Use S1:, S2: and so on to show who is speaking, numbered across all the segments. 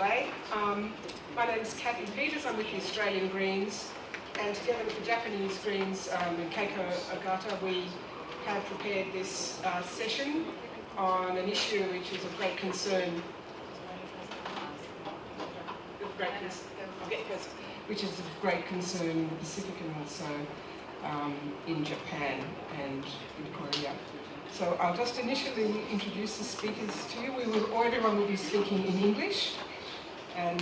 S1: delay. My name is Kathy Peters. I'm with the Australian Greens, and together with the Japanese Greens and Keiko Ogata, we have prepared this session on an issue which is of great concern. Which is of great concern in the Pacific and also in Japan and in Korea. So I'll just initially introduce the speakers to you. Everyone will be speaking in English, and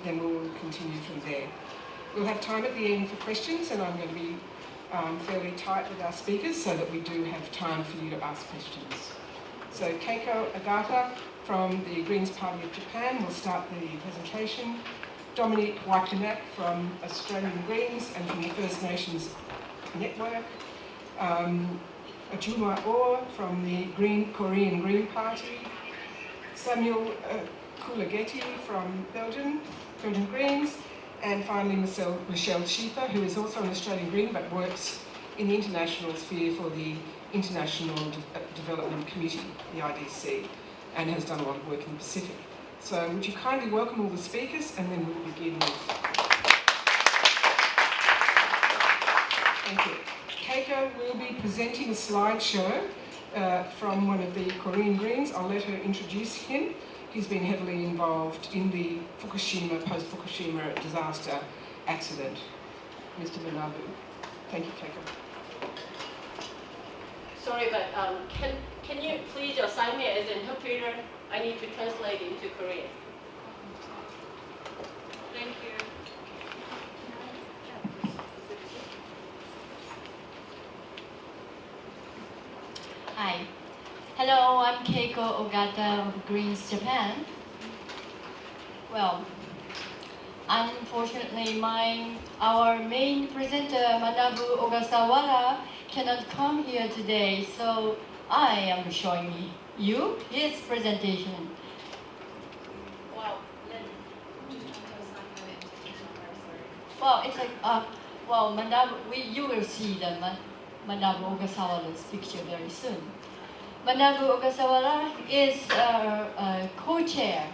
S1: then we'll continue from there. We'll have time at the end for questions, and I'm going to be fairly tight with our speakers so that we do have time for you to ask questions. So Keiko Ogata from the Greens Party of Japan will start the presentation. Dominique Waikanak from Australian Greens and from the First Nations Network. Ajuma Orr from the Korean Green Party. Samuel Kulageti from Belgian Greens. And finally Michelle Schiefer, who is also an Australian Green but works in the international sphere for the International Development Committee, the IDC, and has done a lot of work in the Pacific. So would you kindly welcome all the speakers, and then we'll begin with... Thank you. Keiko will be presenting a slideshow from one of the Korean Greens. I'll let her introduce him. He's been heavily involved in the post-Fukushima disaster accident. Mr. Manabu. Thank you, Keiko.
S2: Sorry, but can you please assign me as an interpreter? I need to translate into Korean. Thank you.
S3: Hi. Hello, I'm Keiko Ogata of Greens Japan. Well, unfortunately, our main presenter, Manabu Ogasawara, cannot come here today, so I am showing you his presentation.
S2: Wow.
S3: Well, it's like, Manabu, you will see the Manabu Ogasawara's picture very soon. Manabu Ogasawara is a co-chair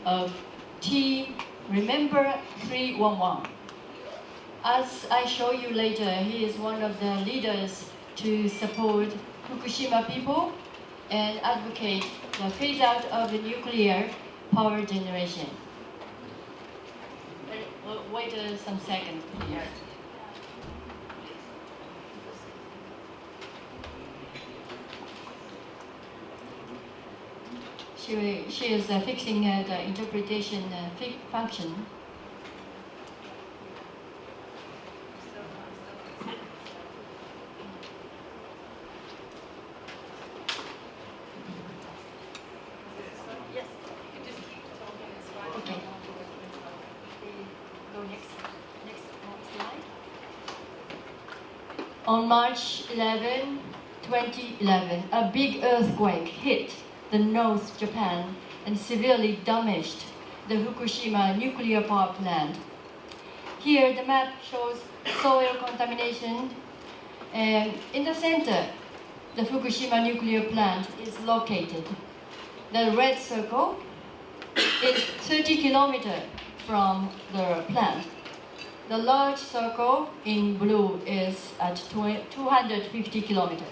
S3: of Team Remember 311. As I show you later, he is one of the leaders to support Fukushima people and advocate the phase out of the nuclear power generation. Wait some seconds, please. She is fixing the interpretation function. On March 11, 2011, a big earthquake hit the North Japan and severely damaged the Fukushima nuclear power plant. Here the map shows soil contamination, and in the center, the Fukushima nuclear plant is located. The red circle is 30 kilometers from the plant. The large circle in blue is at 250 kilometers.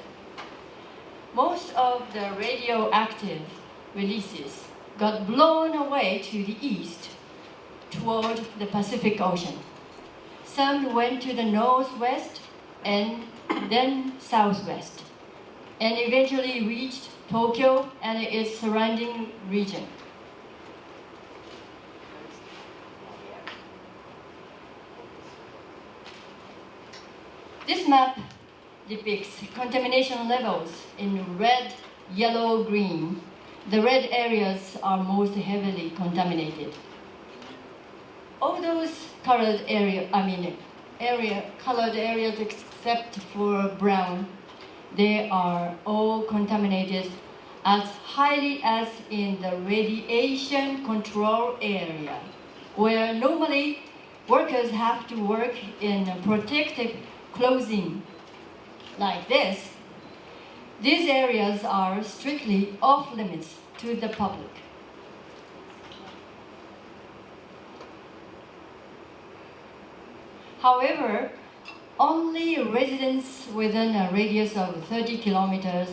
S3: Most of the radioactive releases got blown away to the east toward the Pacific Ocean. Some went to the northwest and then southwest, and eventually reached Tokyo and its surrounding region. This map depicts contamination levels in red, yellow, green. The red areas are most heavily contaminated. All those colored colored areas except for brown, they are all contaminated as highly as in the radiation control area, where normally workers have to work in protective clothing like this. These areas are strictly off limits to the public. However, only residents within a radius of 30 kilometers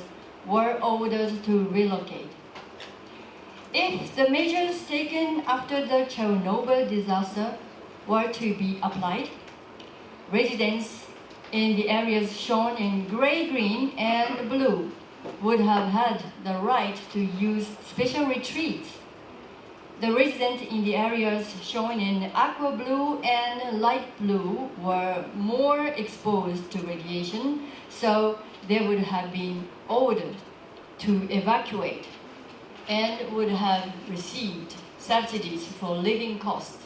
S3: were ordered to relocate. If the measures taken after the Chernobyl disaster were to be applied, residents in the areas shown in gray, green, and blue would have had the right to use special retreats. The residents in the areas shown in aqua blue and light blue were more exposed to radiation, so they would have been ordered to evacuate and would have received subsidies for living costs.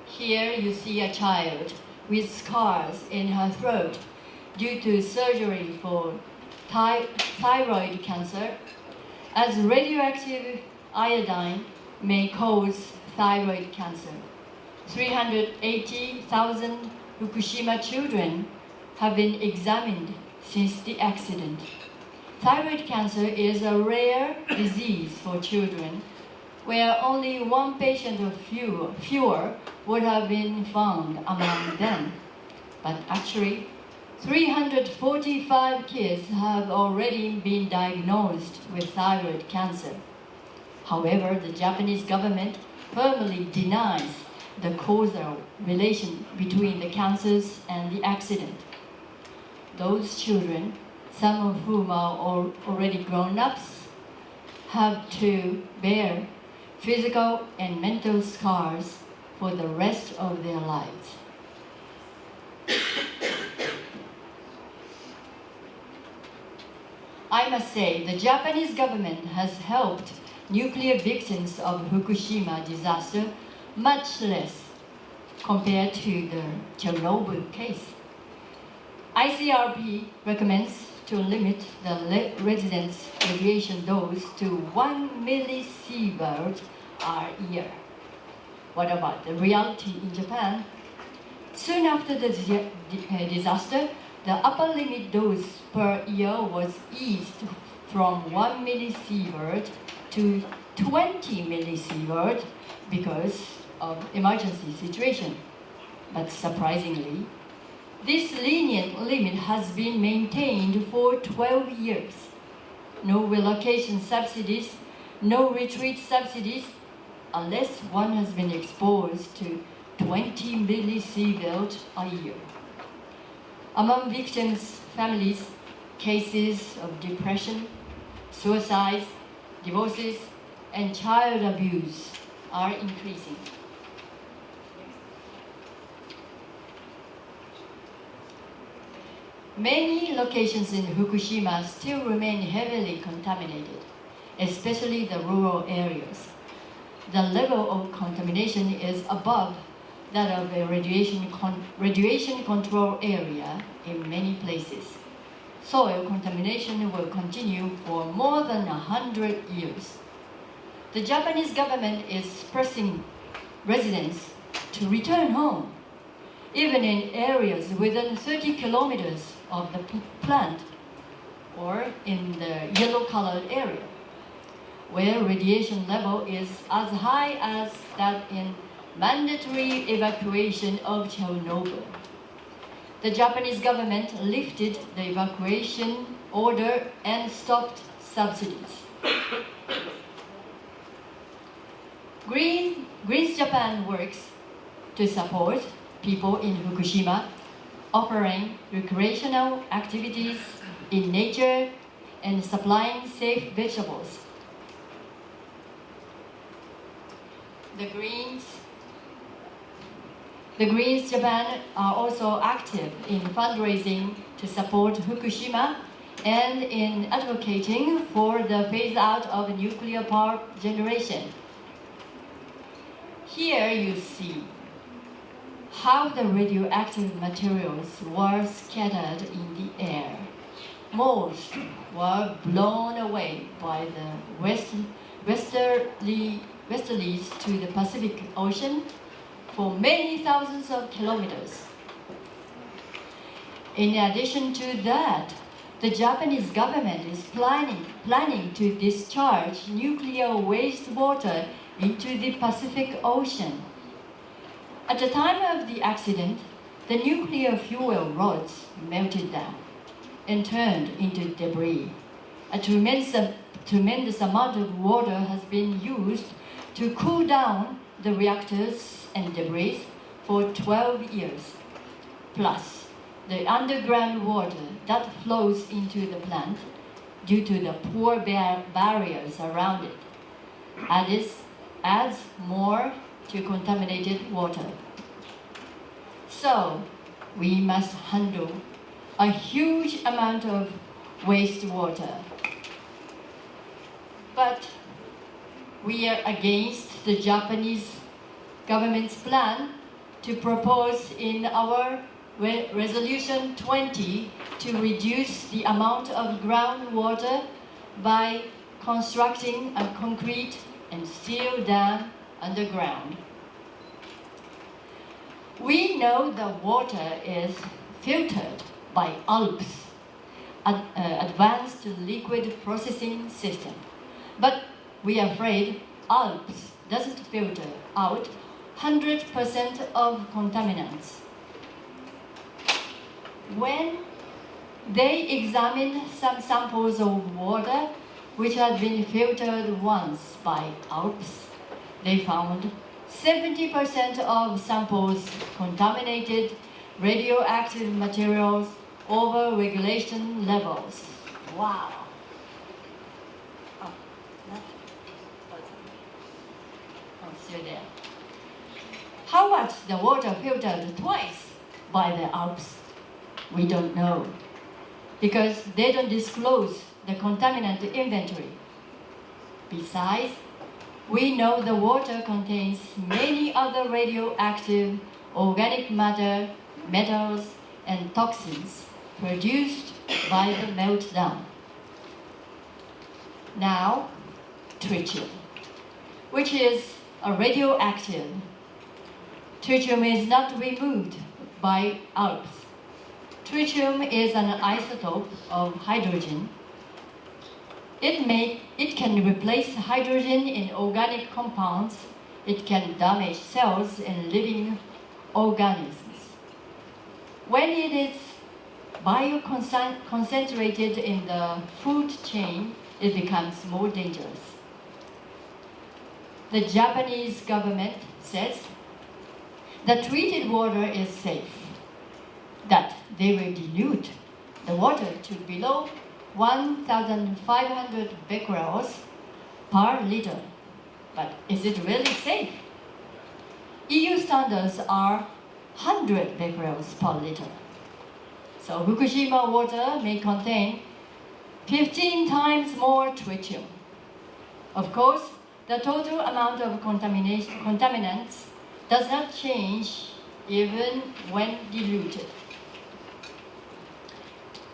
S3: Here you see a child with scars in her throat due to surgery for thyroid cancer, as radioactive iodine may cause thyroid cancer. 380,000 Fukushima children have been examined since the accident. Thyroid cancer is a rare disease for children, where only one patient or fewer would have been found among them. But actually, 345 kids have already been diagnosed with thyroid cancer. However, the Japanese government firmly denies the causal relation between the cancers and the accident. Those children, some of whom are already grown-ups, have to bear physical and mental scars for the rest of their lives. I must say, the Japanese government has helped nuclear victims of Fukushima disaster much less compared to the Chernobyl case. ICRP recommends to limit the residents' radiation dose to 1 millisievert a year. What about the reality in Japan? Soon after the disaster, the upper limit dose per year was eased from 1 millisievert to 20 millisievert because of emergency situation. But surprisingly, this lenient limit has been maintained for 12 years. No relocation subsidies, no retreat subsidies, unless one has been exposed to 20 millisievert a year. Among victims' families, cases of depression, suicides, divorces, and child abuse are increasing. Many locations in Fukushima still remain heavily contaminated, especially the rural areas. The level of contamination is above that of a radiation control area in many places. Soil contamination will continue for more than 100 years. The Japanese government is pressing residents to return home, even in areas within 30 kilometers of the plant or in the yellow-colored area, where radiation level is as high as that in mandatory evacuation of Chernobyl. The Japanese government lifted the evacuation order and stopped subsidies. Greens Japan works to support people in Fukushima, offering recreational activities in nature and supplying safe vegetables. The Greens Japan are also active in fundraising to support Fukushima and in advocating for the phase out of nuclear power generation. Here you see how the radioactive materials were scattered in the air. Most were blown away by the westerlies to the Pacific Ocean for many thousands of kilometers. In addition to that, the Japanese government is planning to discharge nuclear wastewater into the Pacific Ocean. At the time of the accident, the nuclear fuel rods melted down and turned into debris. A tremendous amount of water has been used to cool down the reactors and debris for 12 years. Plus, the underground water that flows into the plant due to the poor barriers around it adds more to contaminated water. So, we must handle a huge amount of wastewater. But we are against the Japanese government's plan to propose in our Resolution 20 to reduce the amount of groundwater by constructing a concrete and steel dam underground. We know the water is filtered by ALPS, Advanced Liquid Processing System. But we are afraid ALPS doesn't filter out 100% of contaminants. When they examined some samples of water which had been filtered once by ALPS, they found 70% of samples contaminated radioactive materials over regulation levels. Wow. Still there. How much the water filtered twice by the ALPS? We don't know, because they don't disclose the contaminant inventory. Besides, we know the water contains many other radioactive organic matter, metals, and toxins produced by the meltdown. Now, tritium, which is a radioactive. Tritium is not removed by ALPS. Tritium is an isotope of hydrogen. It can replace hydrogen in organic compounds. It can damage cells in living organisms. When it is bioconcentrated in the food chain, it becomes more dangerous. The Japanese government says that treated water is safe, that they will dilute the water to below 1,500 becquerels per liter. But is it really safe? EU standards are 100 becquerels per liter. So Fukushima water may contain 15 times more tritium. Of course, the total amount of contaminants does not change even when diluted.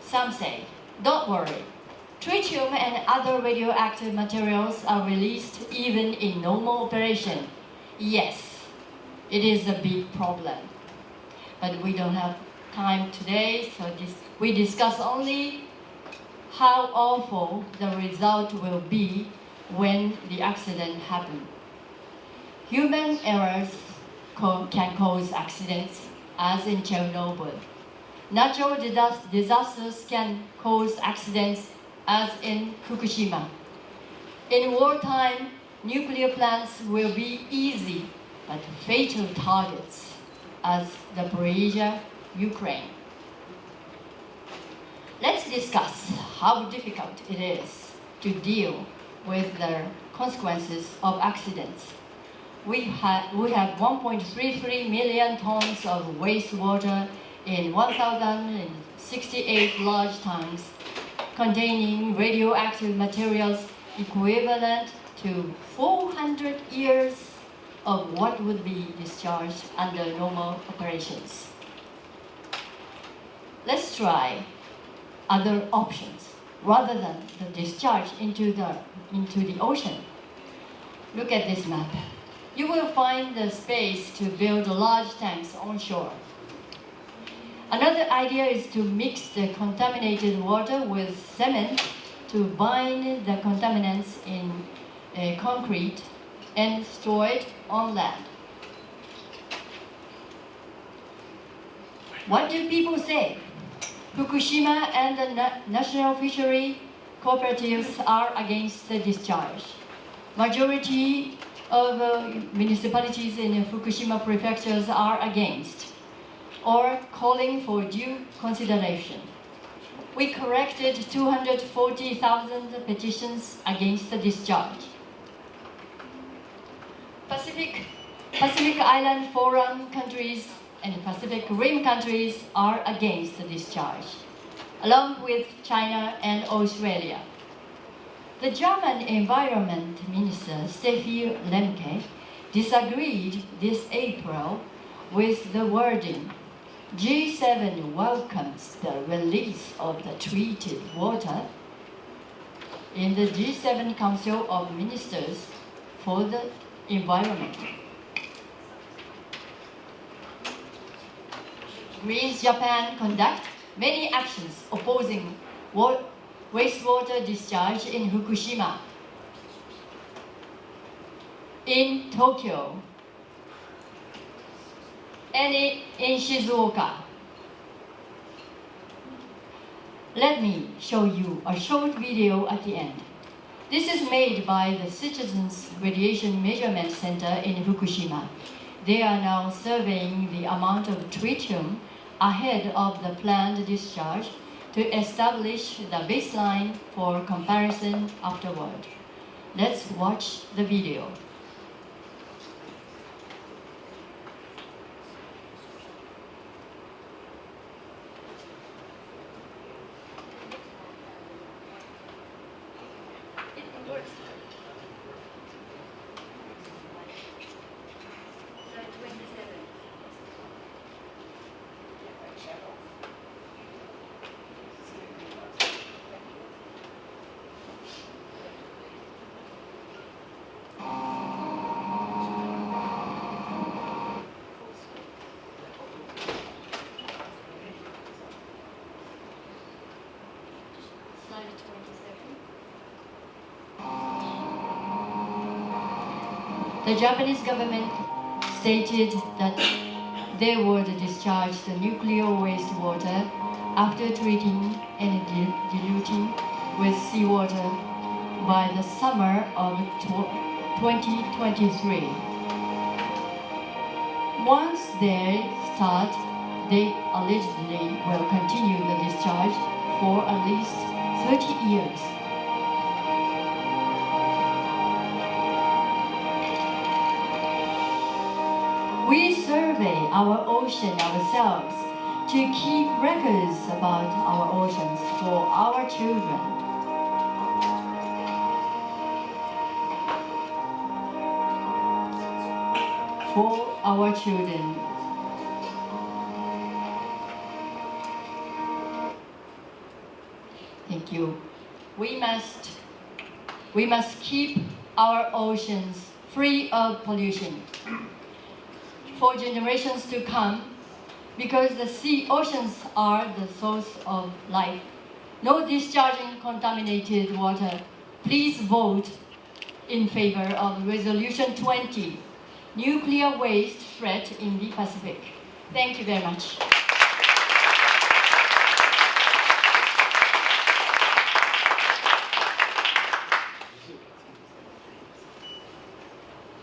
S3: Some say, don't worry, tritium and other radioactive materials are released even in normal operation. Yes, it is a big problem. But we don't have time today, so we discuss only how awful the result will be when the accident happens. Human errors can cause accidents, as in Chernobyl. Natural disasters can cause accidents, as in Fukushima. In wartime, nuclear plants will be easy but fatal targets, as Zaporizhzhia, Ukraine. Let's discuss how difficult it is to deal with the consequences of accidents. We have 1.33 million tons of wastewater in 1,068 large tanks containing radioactive materials equivalent to 400 years of what would be discharged under normal operations. Let's try other options rather than the discharge into the ocean. Look at this map. You will find the space to build large tanks onshore. Another idea is to mix the contaminated water with cement to bind the contaminants in concrete and store it on land. What do people say? Fukushima and the national fishery cooperatives are against the discharge. Majority of municipalities in Fukushima prefectures are against, or calling for due consideration. We collected 240,000 petitions against the discharge. Pacific Island Forum countries and Pacific Rim countries are against the discharge, along with China and Australia. The German Environment Minister Steffi Lemke disagreed this April with the wording. G7 welcomes the release of the treated water in the G7 Council of Ministers for the Environment. Greens Japan conduct many actions opposing wastewater discharge in Fukushima, in Tokyo, and in Shizuoka. Let me show you a short video at the end. This is made by the Citizens Radiation Measurement Center in Fukushima. They are now surveying the amount of tritium ahead of the planned discharge to establish the baseline for comparison afterward. Let's watch the video. The Japanese government stated that they would discharge the nuclear wastewater after treating and diluting with seawater by the summer of 2023. Once they start, they allegedly will continue the discharge for at least 30 years. We survey our ocean ourselves to keep records about our oceans for our children. For our children. Thank you. We must keep our oceans free of pollution for generations to come, because the oceans are the source of life. No discharging contaminated water. Please vote in favor of Resolution 20, Nuclear Waste Threat in the Pacific. Thank you very much.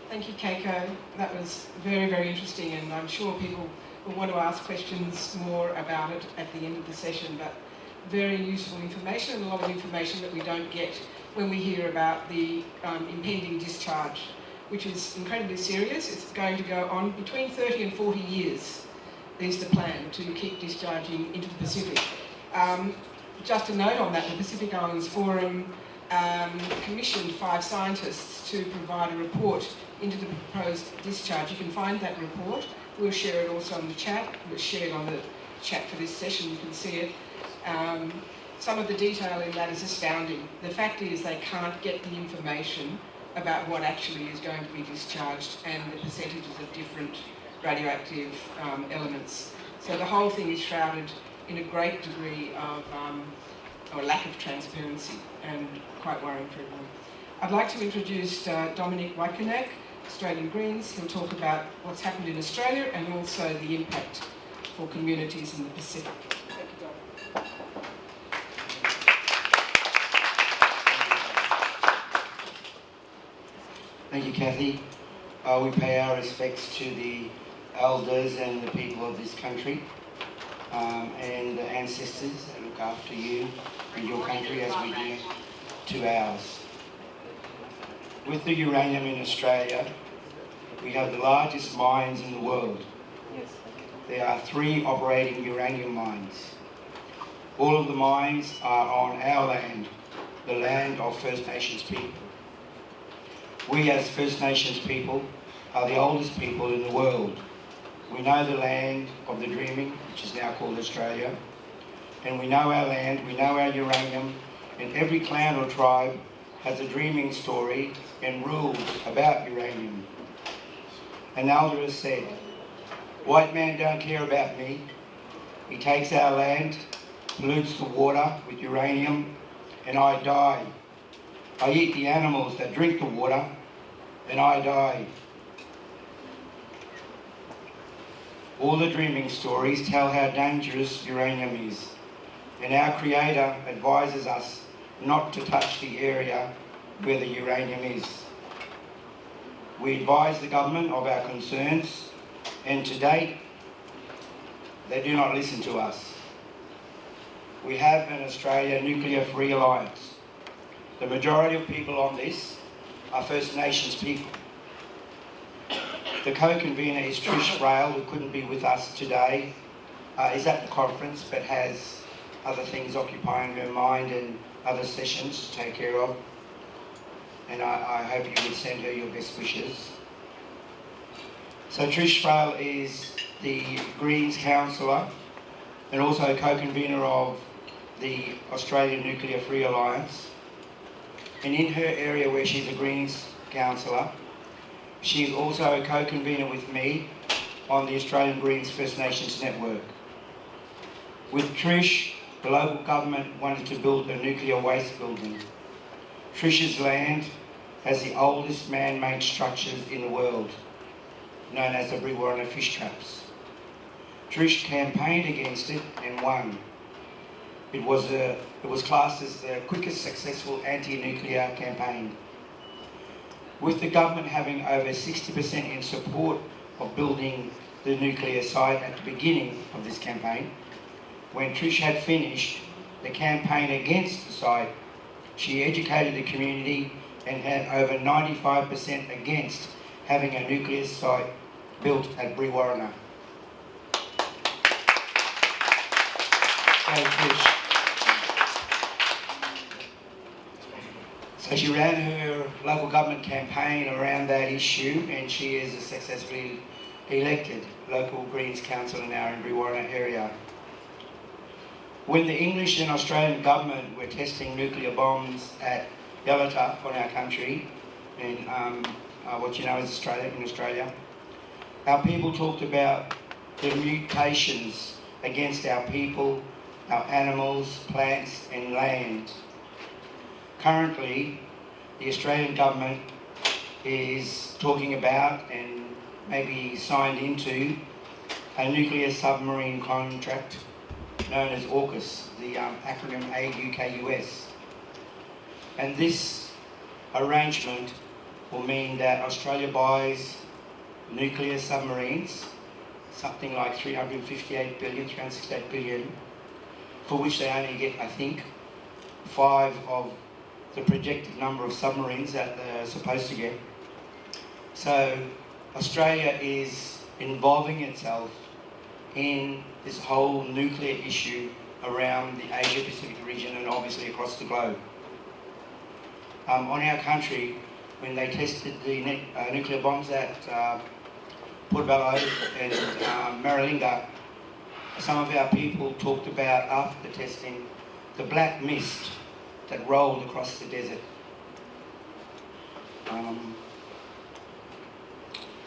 S1: Thank you, Keiko. That was very, very interesting, and I'm sure people will want to ask questions more about it at the end of the session, but very useful information, and a lot of information that we don't get when we hear about the impending discharge, which is incredibly serious. It's going to go on between 30 and 40 years, is the plan, to keep discharging into the Pacific. Just a note on that, the Pacific Islands Forum commissioned 5 scientists to provide a report into the proposed discharge. You can find that report. We'll share it also on the chat. We'll share it on the chat for this session. You can see it. Some of the detail in that is astounding. The fact is they can't get the information about what actually is going to be discharged and the percentages of different radioactive elements. So the whole thing is shrouded in a great degree of, or lack of transparency, and quite worrying for everyone. I'd like to introduce Dominic Wykenek, Australian Greens. He'll talk about what's happened in Australia and also the impact for communities in the Pacific. Thank you, Dom.
S4: Thank you, Kathy. We pay our respects to the elders and the people of this country, and the ancestors that look after you and your country as we do to ours. With the uranium in Australia, we have the largest mines in the world. There are 3 operating uranium mines. All of the mines are on our land, the land of First Nations people. We as First Nations people are the oldest people in the world. We know the land of the dreaming, which is now called Australia, and we know our land, we know our uranium, and every clan or tribe has a dreaming story and rules about uranium. An elder has said, "White man don't care about me. He takes our land, pollutes the water with uranium, and I die. I eat the animals that drink the water, and I die." All the dreaming stories tell how dangerous uranium is, and our Creator advises us not to touch the area where the uranium is. We advise the government of our concerns, and to date, they do not listen to us. We have an Australia nuclear-free alliance. The majority of people on this are First Nations people. The co-convener is Trish Frail, who couldn't be with us today, is at the conference but has other things occupying her mind and other sessions to take care of. And I hope you would send her your best wishes. So Trish Frail is the Greens councillor and also co-convener of the Australian Nuclear Free Alliance. And in her area where she's a Greens councillor, she is also a co-convener with me on the Australian Greens First Nations Network. With Trish, the local government wanted to build a nuclear waste building. Trish's land has the oldest man-made structures in the world, known as the Brewarrina fish traps. Trish campaigned against it and won. It was classed as the quickest successful anti-nuclear campaign. With the government having over 60% in support of building the nuclear site at the beginning of this campaign, when Trish had finished the campaign against the site, she educated the community and had over 95% against having a nuclear site built at Brewarrina. So she ran her local government campaign around that issue, and she is a successfully elected local Greens councillor now in Brewarrina area. When the English and Australian government were testing nuclear bombs at Yellowta on our country, and what you know as Australia, our people talked about the mutations against our people, our animals, plants and land. Currently, the Australian government is talking about and maybe signed into a nuclear submarine contract known as AUKUS, the acronym AUKUS. And this arrangement will mean that Australia buys nuclear submarines, something like 368 billion, for which they only get, I think, 5 of the projected number of submarines that they're supposed to get. So Australia is involving itself in this whole nuclear issue around the Asia-Pacific region and obviously across the globe. On our country, when they tested the nuclear bombs at Portobello and Maralinga, some of our people talked about, after the testing, the black mist that rolled across the desert. And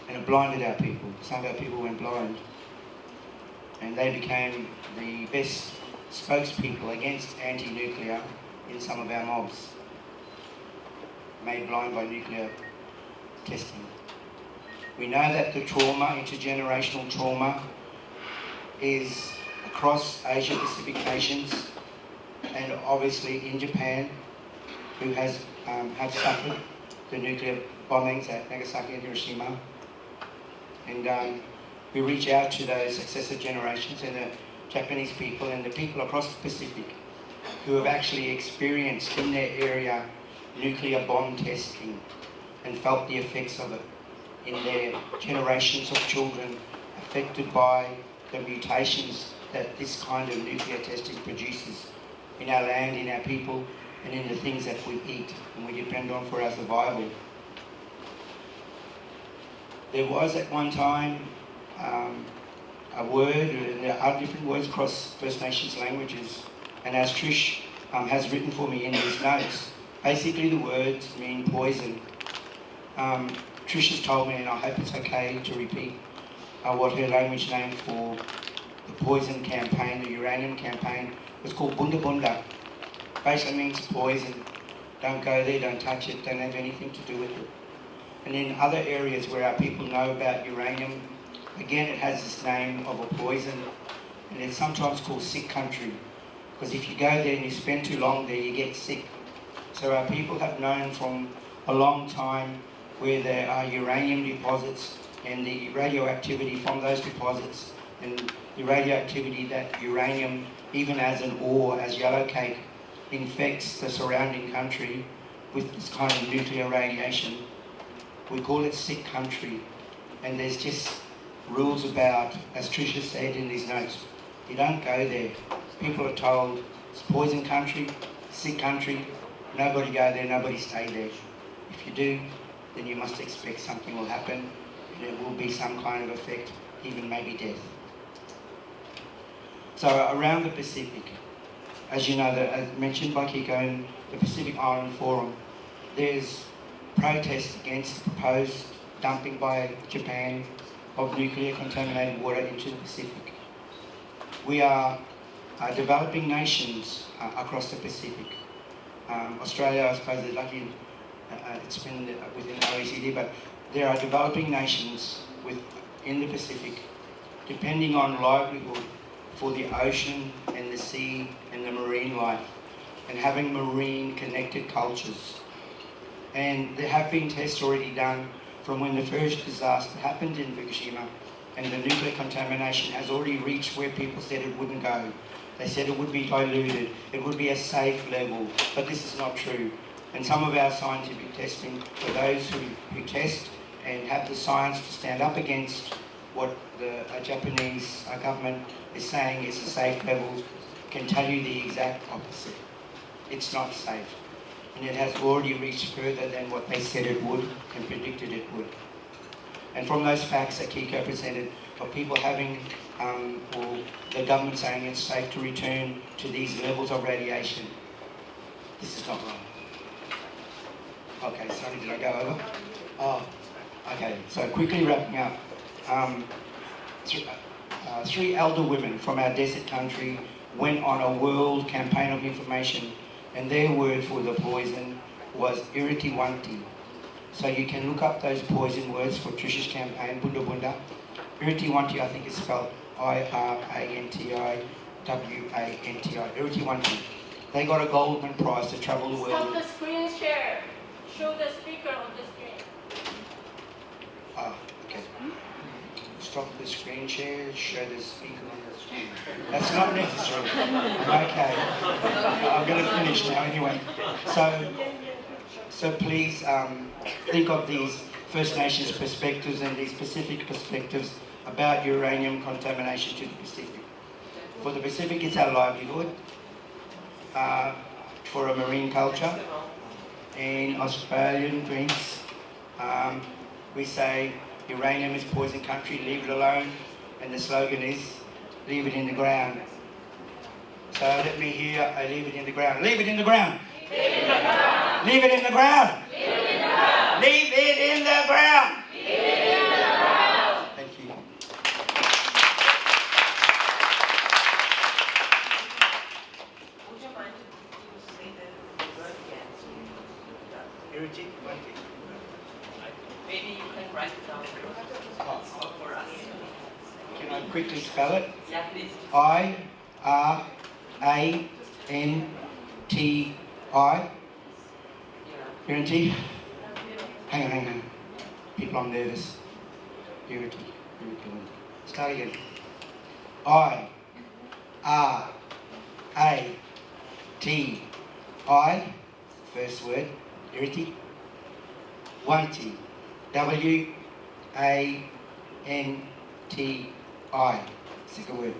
S4: it blinded our people. Some of our people went blind. and they became the best spokespeople against anti-nuclear in some of our mobs, made blind by nuclear testing. We know that the trauma, intergenerational trauma, is across Asia-Pacific nations, and obviously in Japan, who have suffered the nuclear bombings at Nagasaki and Hiroshima. And we reach out to those successive generations and the Japanese people and the people across the Pacific who have actually experienced in their area nuclear bomb testing and felt the effects of it in their generations of children affected by the mutations that this kind of nuclear testing produces in our land, in our people, and in the things that we eat and we depend on for our survival. There was at one time a word, and there are different words across First Nations languages, and as Trish has written for me in these notes, basically the words mean poison. Trish has told me, and I hope it's okay to repeat what her language name for the poison campaign, the uranium campaign, was called Bunda Bunda. Basically means poison. Don't go there, don't touch it, don't have anything to do with it. And in other areas where our people know about uranium, again it has this name of a poison, and it's sometimes called sick country, because if you go there and you spend too long there, you get sick. So our people have known from a long time where there are uranium deposits and the radioactivity from those deposits and the radioactivity that uranium, even as an ore, as yellow cake, infects the surrounding country with this kind of nuclear radiation. We call it sick country, and there's just rules about, as Tricia said in these notes, you don't go there. People are told it's poison country, sick country, nobody go there, nobody stay there. If you do, then you must expect something will happen, and it will be some kind of effect, even maybe death. So around the Pacific, as you know, as mentioned by Kiko in the Pacific Island Forum, there's protests against the proposed dumping by Japan of nuclear contaminated water into the Pacific. We are developing nations across the Pacific. Australia, I suppose, is lucky it's been within the OECD, but there are developing nations in the Pacific depending on livelihood for the ocean and the sea and the marine life, and having marine connected cultures. And there have been tests already done from when the first disaster happened in Fukushima, and the nuclear contamination has already reached where people said it wouldn't go. They said it would be diluted, it would be a safe level, but this is not true. And some of our scientific testing, for those who test and have the science to stand up against what the Japanese government is saying is a safe level, can tell you the exact opposite. It's not safe. And it has already reached further than what they said it would and predicted it would. And from those facts that Kiko presented, of people having, or the government saying it's safe to return to these levels of radiation, this is not right. Okay, sorry, did I go over? Oh, okay, so quickly wrapping up. Three elder women from our desert country went on a world campaign of information, and their word for the poison was iritiwanti. So you can look up those poison words for Trish's campaign, Bunda Bunda. Iritiwanti, I think is spelled I-R-A-N-T-I-W-A-N-T-I, Iritiwanti. They got a Goldman Prize to travel the world.
S2: Stop the screen share. Show the speaker on the screen.
S4: Ah, okay. Stop the screen share, show the speaker on the screen. That's not necessary. Okay. I'm going to finish now anyway. So please think of these First Nations perspectives and these Pacific perspectives about uranium contamination to the Pacific. For the Pacific, it's our livelihood. For a marine culture. In Australian drinks, we say uranium is poison country, leave it alone, and the slogan is leave it in the ground. So let me hear, I leave it in the ground. Leave it in the ground. Leave it in the ground. Leave it in the ground. Leave it in the ground. Leave it in the ground. Leave it in the ground. Thank you. Iriti, 20.
S2: Maybe you can write it down for us.
S4: Can I quickly spell it?
S2: Yeah, please.
S4: I-R-A-N-T-I. Iriti. Hang on. People, I'm nervous. Iriti. Start again. I-R-A-T-I. First word. Iriti. Wanti. W-A-N-T-I. Second word.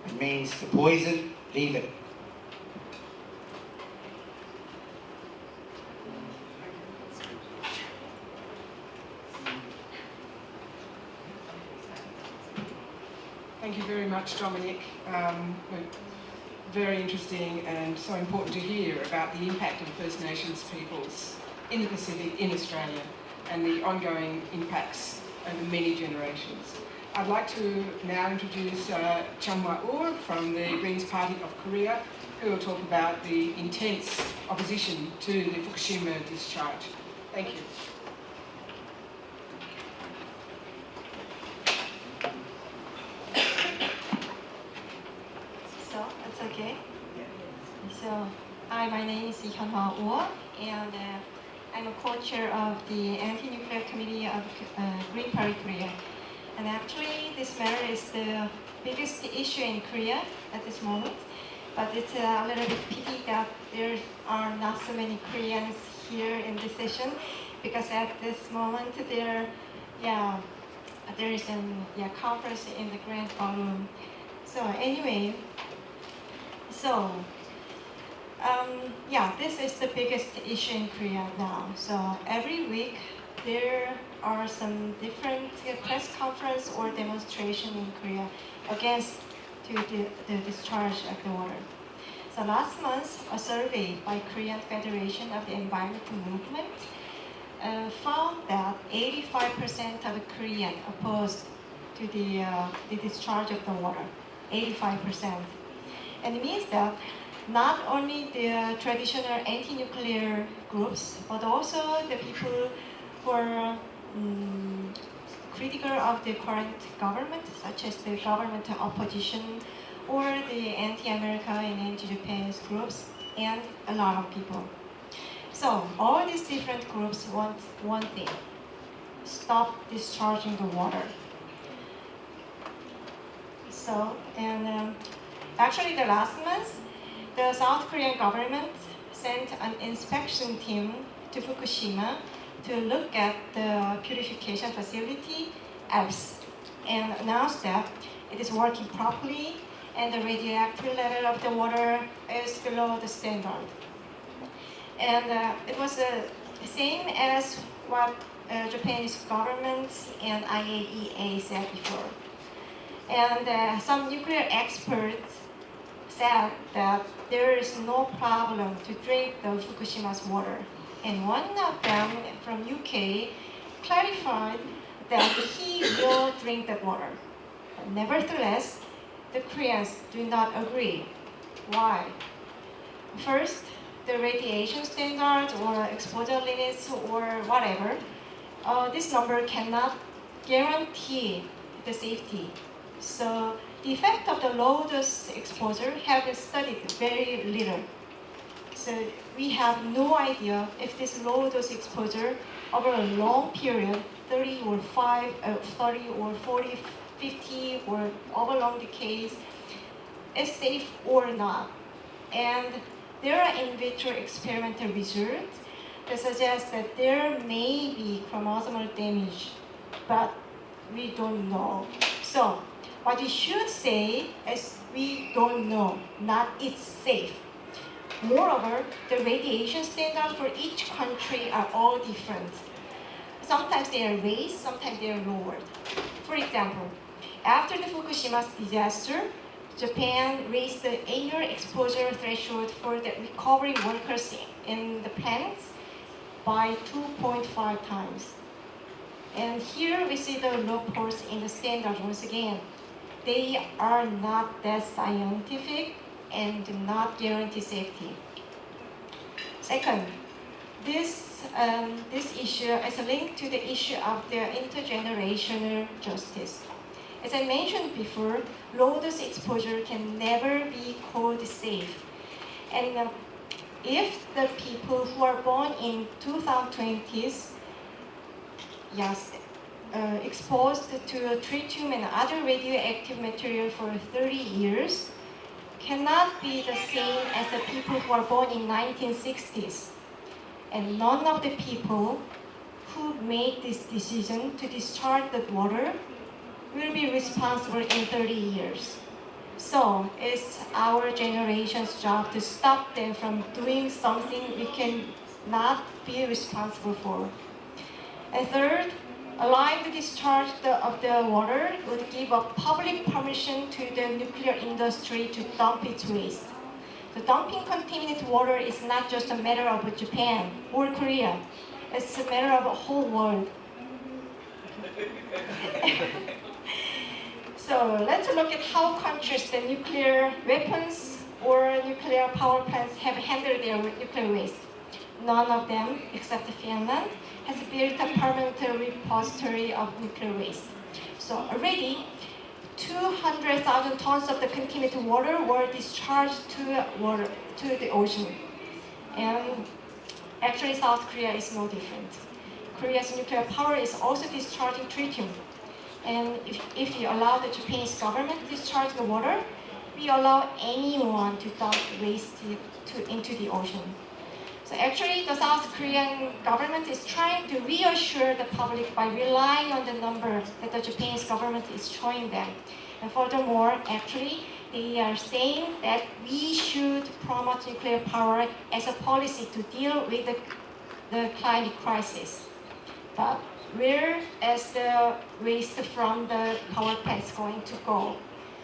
S4: It means to poison, leave it.
S1: Thank you very much, Dominic. Very interesting and so important to hear about the impact of First Nations peoples in the Pacific, in Australia, and the ongoing impacts over many generations. I'd like to now introduce Chamwa Ur from the Greens Party of Korea, who will talk about the intense opposition to the Fukushima discharge. Thank you.
S5: So, it's okay? So, hi, my name is Hyunhwa Oh, and I'm a co-chair of the Anti-Nuclear Committee of Green Party Korea. And actually, this matter is the biggest issue in Korea at this moment. But it's a little bit pity that there are not so many Koreans here in this session, because at this moment there is a conference in the Grand Ballroom. So anyway, this is the biggest issue in Korea now. So every week there are some different press conference or demonstration in Korea against the discharge of the water. So last month, a survey by Korean Federation of the Environmental Movement found that 85% of Koreans opposed to the discharge of the water. 85%. And it means that not only the traditional anti-nuclear groups, but also the people who are critical of the current government, such as the government opposition or the anti-America and anti-Japan groups, and a lot of people. So all these different groups want one thing: stop discharging the water. So, and actually the last month, the South Korean government sent an inspection team to Fukushima to look at the purification facility EPS and announced that it is working properly and the radioactive level of the water is below the standard. And it was the same as what Japanese government and IAEA said before. And some nuclear experts said that there is no problem to drink the Fukushima's water. And one of them from UK clarified that he will drink that water. But nevertheless, the Koreans do not agree. Why? First, the radiation standards or exposure limits or whatever, this number cannot guarantee the safety. So the effect of the low dose exposure have been studied very little. So we have no idea if this low dose exposure over a long period, 30 or 40, 50 or over long decades, is safe or not. And there are in vitro experimental results that suggest that there may be chromosomal damage, but we don't know. So what we should say is we don't know, not it's safe. Moreover, the radiation standards for each country are all different. Sometimes they are raised, sometimes they are lowered. For example, after the Fukushima disaster, Japan raised the annual exposure threshold for the recovery workers in the plants by 2.5 times. And here we see the loopholes in the standard once again. They are not that scientific and do not guarantee safety. Second, this issue is linked to the issue of the intergenerational justice. As I mentioned before, low-dose exposure can never be called safe. And if the people who are born in 2020s, yes, exposed to tritium and other radioactive material for 30 years, cannot be the same as the people who are born in 1960s. And none of the people who made this decision to discharge the water will be responsible in 30 years. So it's our generation's job to stop them from doing something we cannot be responsible for. And third, allowing the discharge of the water would give a public permission to the nuclear industry to dump its waste. The dumping contaminated water is not just a matter of Japan or Korea. It's a matter of the whole world. So let's look at how countries, the nuclear weapons or nuclear power plants have handled their nuclear waste. None of them, except Finland, has built a permanent repository of nuclear waste. So already, 200,000 tons of the contaminated water were discharged to the ocean. And actually, South Korea is no different. Korea's nuclear power is also discharging tritium. And if you allow the Japanese government to discharge the water, we allow anyone to dump waste into the ocean. So actually, the South Korean government is trying to reassure the public by relying on the number that the Japanese government is showing them. And furthermore, actually, they are saying that we should promote nuclear power as a policy to deal with the climate crisis. But where is the waste from the power plants going to go?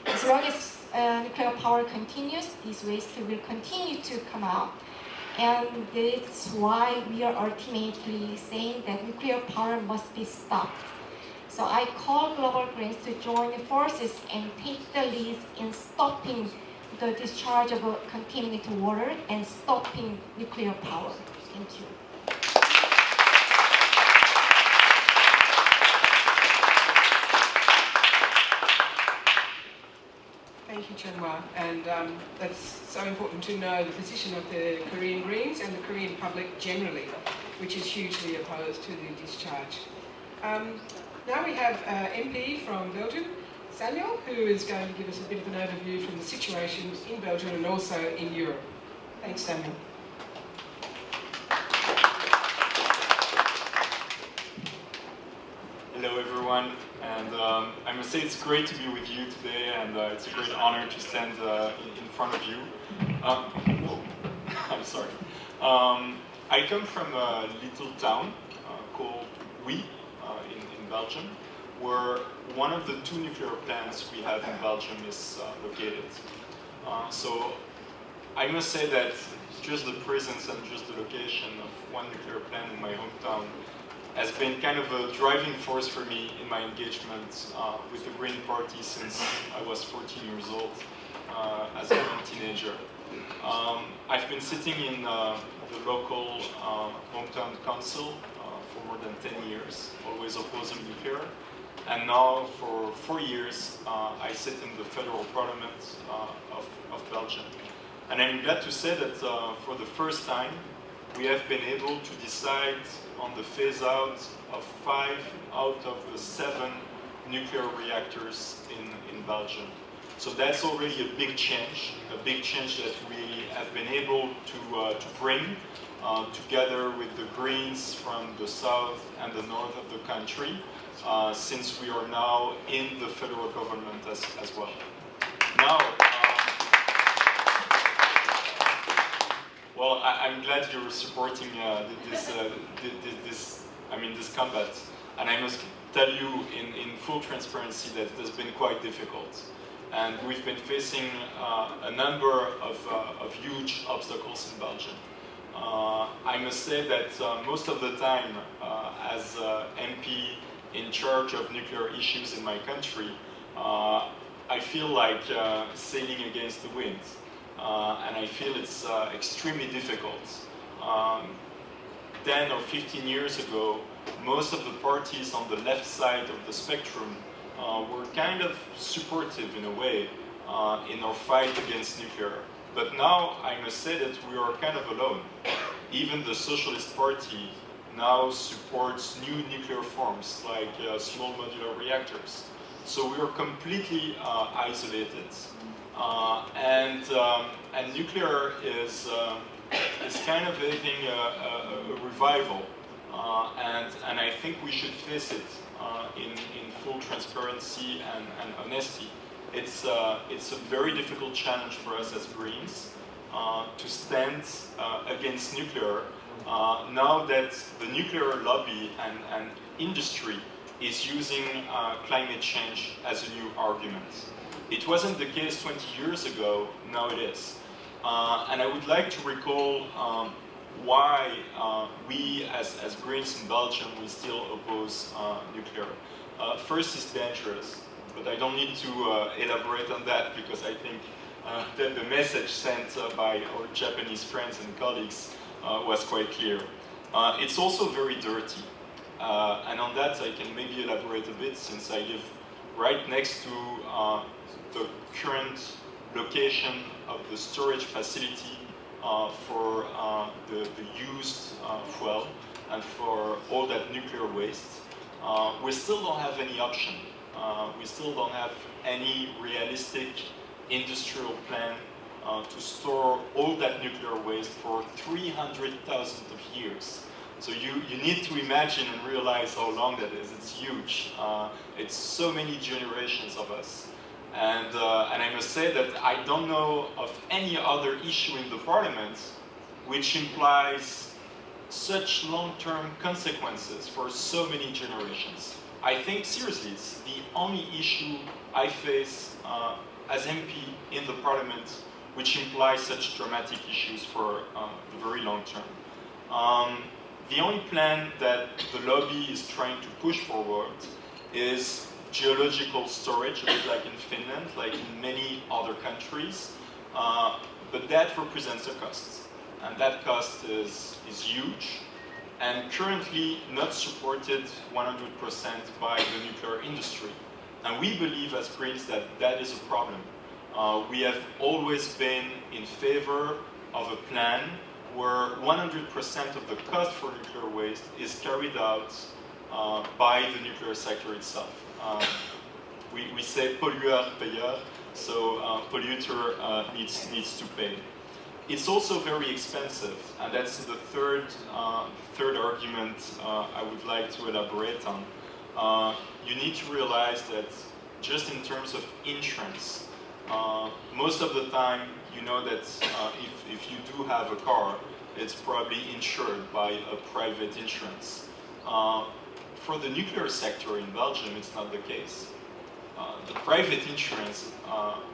S5: As long as nuclear power continues, this waste will continue to come out. And that's why we are ultimately saying that nuclear power must be stopped. So I call global Greens to join forces and take the lead in stopping the discharge of contaminated water and stopping nuclear power. Thank you.
S1: Thank you, Chunwa. And that's so important to know the position of the Korean Greens and the Korean public generally, which is hugely opposed to the discharge. Now we have MP from Belgium, Samuel, who is going to give us a bit of an overview from the situation in Belgium and also in Europe. Thanks, Samuel.
S6: Hello everyone, and I must say it's great to be with you today, and it's a great honor to stand in front of you. I'm sorry. I come from a little town called Oui in Belgium, where one of the 2 nuclear plants we have in Belgium is located. So I must say that just the presence and just the location of one nuclear plant in my hometown has been kind of a driving force for me in my engagement with the Green Party since I was 14 years old as a young teenager. I've been sitting in the local hometown council for more than 10 years, always opposing nuclear. And now for 4 years, I sit in the federal parliament of Belgium. And I'm glad to say that for the first time, we have been able to decide on the phase out of 5 out of the 7 nuclear reactors in Belgium. So that's already a big change that we have been able to bring together with the Greens from the south and the north of the country, since we are now in the federal government as well. Now, well, I'm glad you're supporting this combat, and I must tell you in full transparency that it has been quite difficult, and we've been facing a number of huge obstacles in Belgium. I must say that most of the time, as MP in charge of nuclear issues in my country, I feel like sailing against the wind. And I feel it's extremely difficult. 10 or 15 years ago, most of the parties on the left side of the spectrum were kind of supportive in a way in our fight against nuclear. But now I must say that we are kind of alone. Even the Socialist Party now supports new nuclear forms like small modular reactors. So we are completely isolated. And nuclear is kind of having a revival. And I think we should face it in full transparency and honesty. It's a very difficult challenge for us as Greens to stand against nuclear now that the nuclear lobby and industry is using climate change as a new argument. It wasn't the case 20 years ago, now it is. And I would like to recall why we as Greens in Belgium, we still oppose nuclear. First, it's dangerous, but I don't need to elaborate on that because I think that the message sent by our Japanese friends and colleagues was quite clear. It's also very dirty. And on that I can maybe elaborate a bit since I live right next to the current location of the storage facility for the used fuel and for all that nuclear waste. We still don't have any option. We still don't have any realistic industrial plan to store all that nuclear waste for 300,000 of years. So you need to imagine and realize how long that is. It's huge. It's so many generations of us. And I must say that I don't know of any other issue in the parliament which implies such long-term consequences for so many generations. I think seriously, it's the only issue I face as MP in the parliament which implies such dramatic issues for the very long term. The only plan that the lobby is trying to push forward is geological storage, a bit like in Finland, like in many other countries, but that represents a cost, and that cost is huge, and currently not supported 100% by the nuclear industry. And we believe as Greens that that is a problem. We have always been in favor of a plan where 100% of the cost for nuclear waste is carried out by the nuclear sector itself. We say pollueur payeur, so polluter needs to pay. It's also very expensive, and that's the third argument I would like to elaborate on. You need to realize that just in terms of insurance, most of the time you know that if you do have a car, it's probably insured by a private insurance. For the nuclear sector in Belgium, it's not the case. The private insurance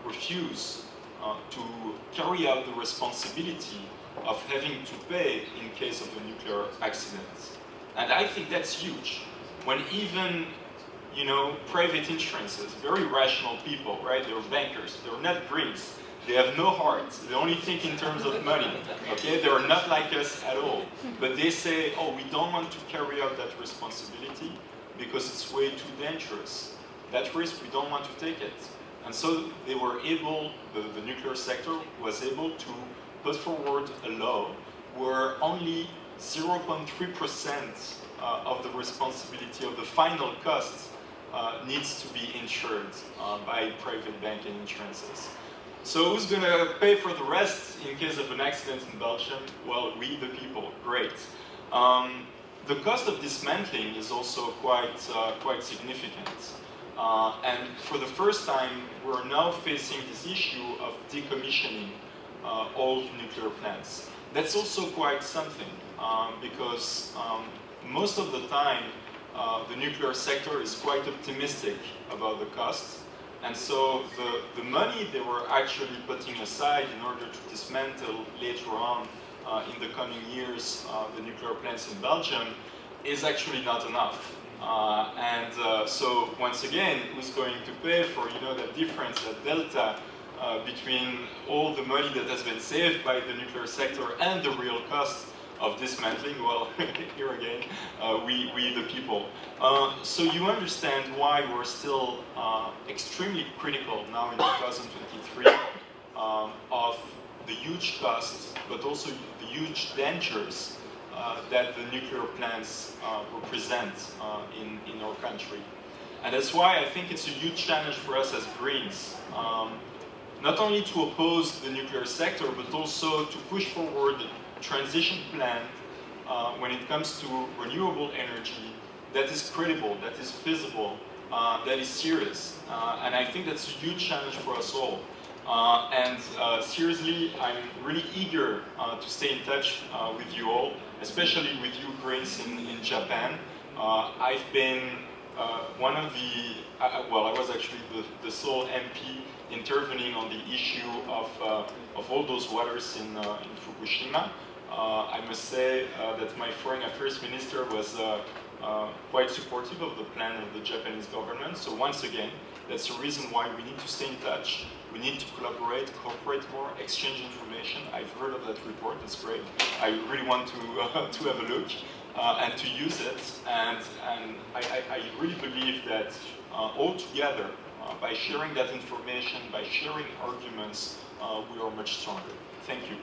S6: refuse to carry out the responsibility of having to pay in case of a nuclear accident. And I think that's huge. When even, you know, private insurances, very rational people, right? They're bankers, they're not Greens. They have no heart. They only think in terms of money. Okay, they are not like us at all. But they say, oh, we don't want to carry out that responsibility because it's way too dangerous. That risk, we don't want to take it. And so they were able, the nuclear sector was able to put forward a law where only 0.3% of the responsibility of the final cost needs to be insured by private banking insurances. So who's going to pay for the rest in case of an accident in Belgium? Well, we the people, great. The cost of dismantling is also quite significant. And for the first time, we're now facing this issue of decommissioning old nuclear plants. That's also quite something, because most of the time, the nuclear sector is quite optimistic about the cost. And so the money they were actually putting aside in order to dismantle later on in the coming years the nuclear plants in Belgium is actually not enough. So once again, who's going to pay for that difference, that delta between all the money that has been saved by the nuclear sector and the real cost of dismantling? Well, here again, we the people. So you understand why we're still extremely critical now in 2023 of the huge costs, but also the huge dangers that the nuclear plants represent in our country. And that's why I think it's a huge challenge for us as Greens, not only to oppose the nuclear sector, but also to push forward a transition plan when it comes to renewable energy that is credible, that is feasible, that is serious. And I think that's a huge challenge for us all. Seriously, I'm really eager to stay in touch with you all, especially with you Greens in Japan. I've been one of the, well, I was actually the sole MP intervening on the issue of all those waters in Fukushima. I must say that my foreign affairs minister was quite supportive of the plan of the Japanese government. So once again, that's the reason why we need to stay in touch. We need to collaborate, cooperate more, exchange information. I've heard of that report, it's great. I really want to have a look and to use it. And I really believe that all together, by sharing that information, by sharing arguments, we are much stronger. Thank you.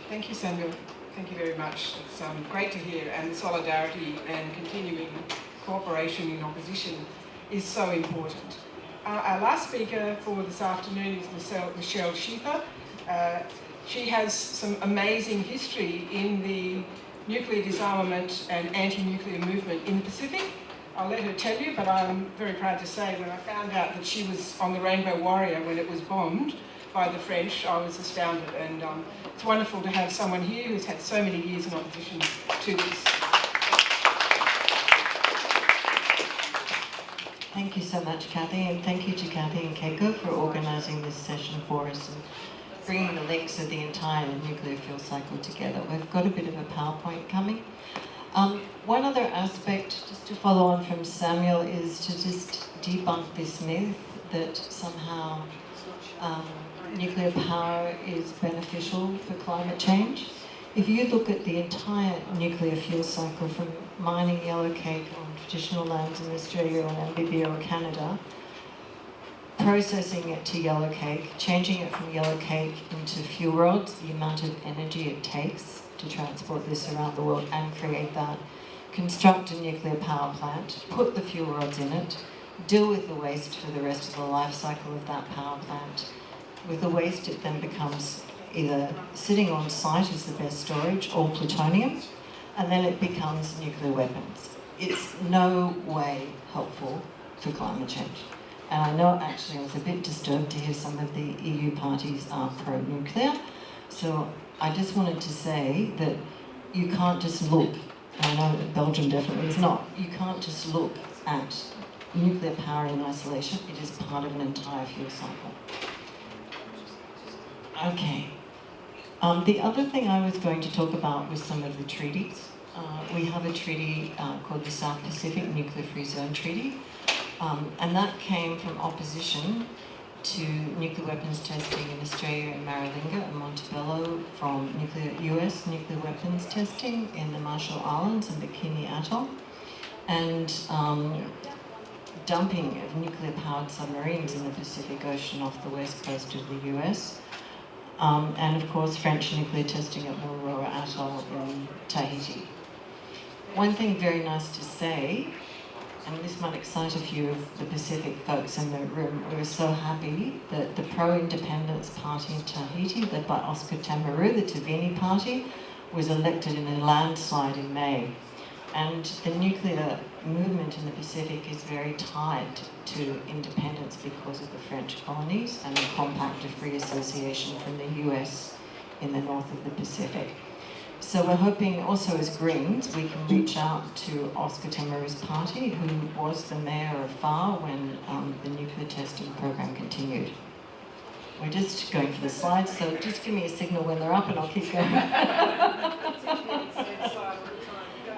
S1: Thank you, Samuel. Thank you very much. It's great to hear, and the solidarity and continuing cooperation in opposition is so important. Our last speaker for this afternoon is Michelle Schiefer. She has some amazing history in the nuclear disarmament and anti-nuclear movement in the Pacific. I'll let her tell you, but I'm very proud to say when I found out that she was on the Rainbow Warrior when it was bombed by the French, I was astounded, and it's wonderful to have someone here who's had so many years in opposition to this.
S7: Thank you so much, Kathy, and thank you to Kathy and Keiko for organising this session for us and bringing the links of the entire nuclear fuel cycle together. We've got a bit of a PowerPoint coming. One other aspect, just to follow on from Samuel, is to just debunk this myth that somehow nuclear power is beneficial for climate change. If you look at the entire nuclear fuel cycle from mining yellowcake on traditional lands in Australia or Namibia or Canada, processing it to yellowcake, changing it from yellowcake into fuel rods, the amount of energy it takes to transport this around the world and create that, construct a nuclear power plant, put the fuel rods in it, deal with the waste for the rest of the life cycle of that power plant. With the waste, it then becomes either sitting on site as the best storage or plutonium, and then it becomes nuclear weapons. It's no way helpful for climate change. And I know actually I was a bit disturbed to hear some of the EU parties are pro-nuclear. So I just wanted to say that you can't just look, and I know that Belgium definitely is not, you can't just look at nuclear power in isolation. It is part of an entire fuel cycle. Okay. The other thing I was going to talk about was some of the treaties. We have a treaty called the South Pacific Nuclear Free Zone Treaty, and that came from opposition to nuclear weapons testing in Australia in Maralinga and Montebello, from US nuclear weapons testing in the Marshall Islands and Bikini Atoll, and dumping of nuclear-powered submarines in the Pacific Ocean off the west coast of the US. And of course, French nuclear testing at Mururoa Atoll in Tahiti. One thing very nice to say, and this might excite a few of the Pacific folks in the room, we were so happy that the pro-independence party in Tahiti, led by Oscar Tamaru, the Tavini party, was elected in a landslide in May. And the nuclear movement in the Pacific is very tied to independence because of the French colonies and the Compact of Free Association from the US in the north of the Pacific. So we're hoping also as Greens we can reach out to Oscar Tamaru's party, who was the mayor of Far when the nuclear testing program continued. We're just going for the slides, so just give me a signal when they're up and I'll keep going.